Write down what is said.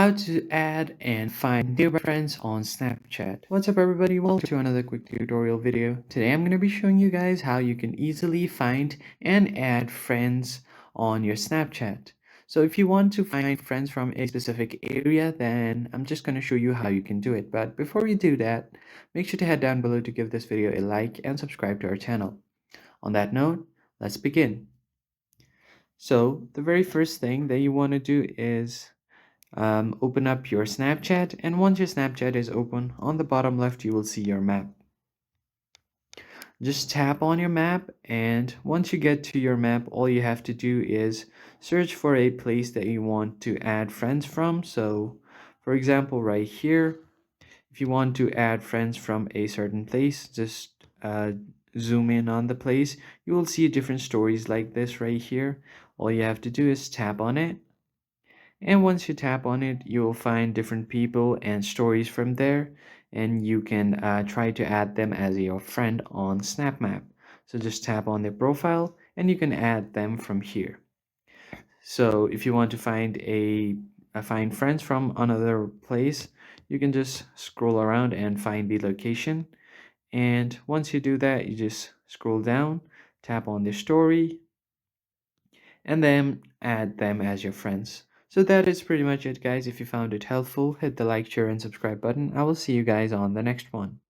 How to add and find new friends on Snapchat. What's up everybody, welcome to another quick tutorial video. Today I'm going to be showing you guys how you can easily find and add friends on your Snapchat. So if you want to find friends from a specific area, then I'm just going to show you how you can do it. But before you do that, make sure to head down below to give this video a like and subscribe to our channel. On that note, let's begin. So the very first thing that you want to do is open up your Snapchat, and once your Snapchat is open, on the bottom left you will see your map. Just tap on your map, and once you get to your map, all you have to do is search for a place that you want to add friends from. So for example, right here, if you want to add friends from a certain place, just zoom in on the place. You will see different stories like this right here. All you have to do is tap on it, and once you tap on it, you will find different people and stories from there, and you can try to add them as your friend on SnapMap. So just tap on their profile and you can add them from here. So if you want to find find friends from another place, you can just scroll around and find the location. And once you do that, you just scroll down, tap on their story, and then add them as your friends. So that is pretty much it, guys. If you found it helpful, hit the like, share, and subscribe button. I will see you guys on the next one.